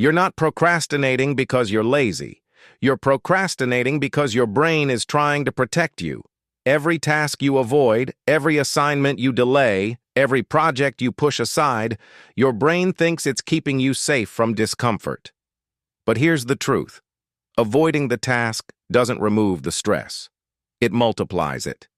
You're not procrastinating because you're lazy. You're procrastinating because your brain is trying to protect you. Every task you avoid, every assignment you delay, every project you push aside, your brain thinks it's keeping you safe from discomfort. But here's the truth. Avoiding the task doesn't remove the stress. It multiplies it.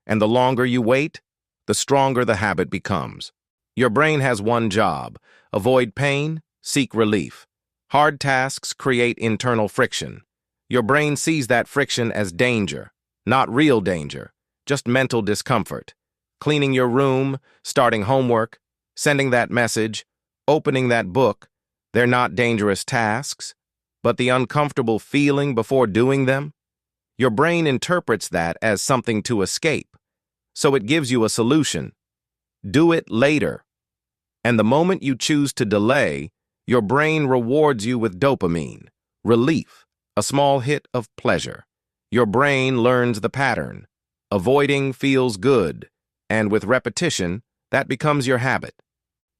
And the longer you wait, the stronger the habit becomes. Your brain has one job: avoid pain, seek relief. Hard tasks create internal friction. Your brain sees that friction as danger, not real danger, just mental discomfort. Cleaning your room, starting homework, sending that message, opening that book, they're not dangerous tasks, but the uncomfortable feeling before doing them? Your brain interprets that as something to escape, so it gives you a solution. Do it later. And the moment you choose to delay, your brain rewards you with dopamine, relief, a small hit of pleasure. Your brain learns the pattern. Avoiding feels good, and with repetition, that becomes your habit.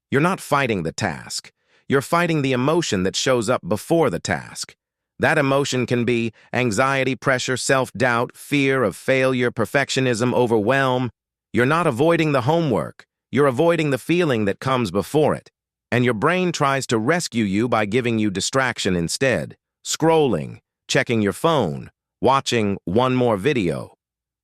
You're not fighting the task. You're fighting the emotion that shows up before the task. That emotion can be anxiety, pressure, self-doubt, fear of failure, perfectionism, overwhelm. You're not avoiding the homework. You're avoiding the feeling that comes before it. And your brain tries to rescue you by giving you distraction instead. Scrolling, checking your phone, watching one more video.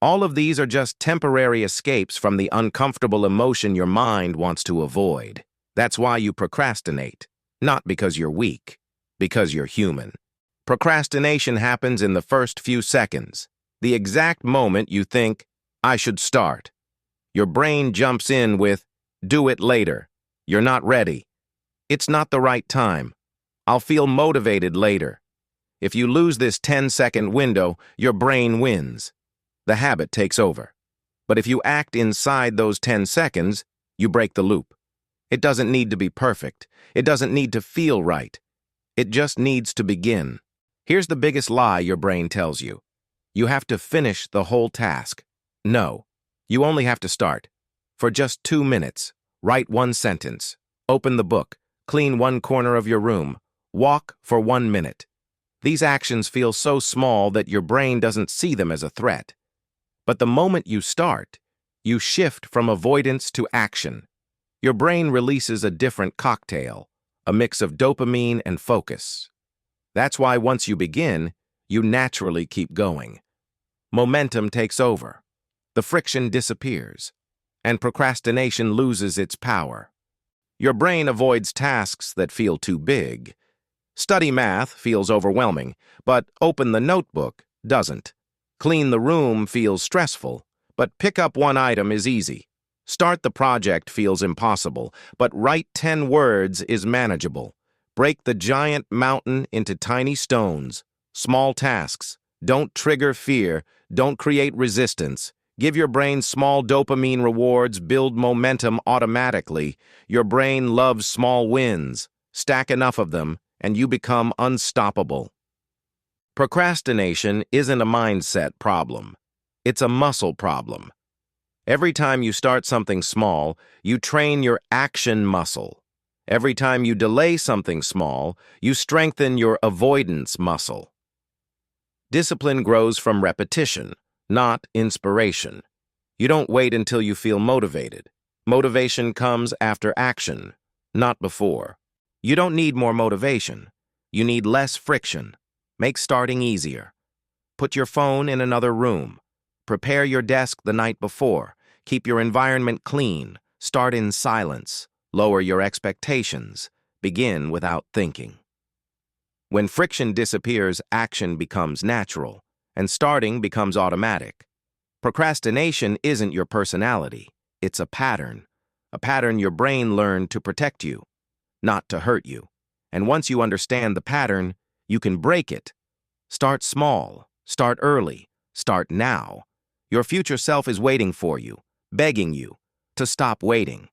All of these are just temporary escapes from the uncomfortable emotion your mind wants to avoid. That's why you procrastinate. Not because you're weak, because you're human. Procrastination happens in the first few seconds, the exact moment you think, I should start. Your brain jumps in with, do it later. You're not ready. It's not the right time. I'll feel motivated later. If you lose this 10-second window, your brain wins. The habit takes over. But if you act inside those 10 seconds, you break the loop. It doesn't need to be perfect. It doesn't need to feel right. It just needs to begin. Here's the biggest lie your brain tells you. You have to finish the whole task. No, you only have to start. For just 2 minutes, write one sentence, open the book, clean one corner of your room, walk for 1 minute. These actions feel so small that your brain doesn't see them as a threat. But the moment you start, you shift from avoidance to action. Your brain releases a different cocktail, a mix of dopamine and focus. That's why once you begin, you naturally keep going. Momentum takes over. The friction disappears, and procrastination loses its power. Your brain avoids tasks that feel too big. Study math feels overwhelming, but open the notebook doesn't. Clean the room feels stressful, but pick up one item is easy. Start the project feels impossible, but write 10 words is manageable. Break the giant mountain into tiny stones. Small tasks. Don't trigger fear. Don't create resistance. Give your brain small dopamine rewards. Build momentum automatically. Your brain loves small wins. Stack enough of them, and you become unstoppable. Procrastination isn't a mindset problem. It's a muscle problem. Every time you start something small, you train your action muscle. Every time you delay something small, you strengthen your avoidance muscle. Discipline grows from repetition, not inspiration. You don't wait until you feel motivated. Motivation comes after action, not before. You don't need more motivation. You need less friction. Make starting easier. Put your phone in another room. Prepare your desk the night before. Keep your environment clean. Start in silence. Lower your expectations. Begin without thinking. When friction disappears, action becomes natural, and starting becomes automatic. Procrastination isn't your personality. It's a pattern your brain learned to protect you, not to hurt you. And once you understand the pattern, you can break it. Start small. Start early. Start now. Your future self is waiting for you, begging you to stop waiting.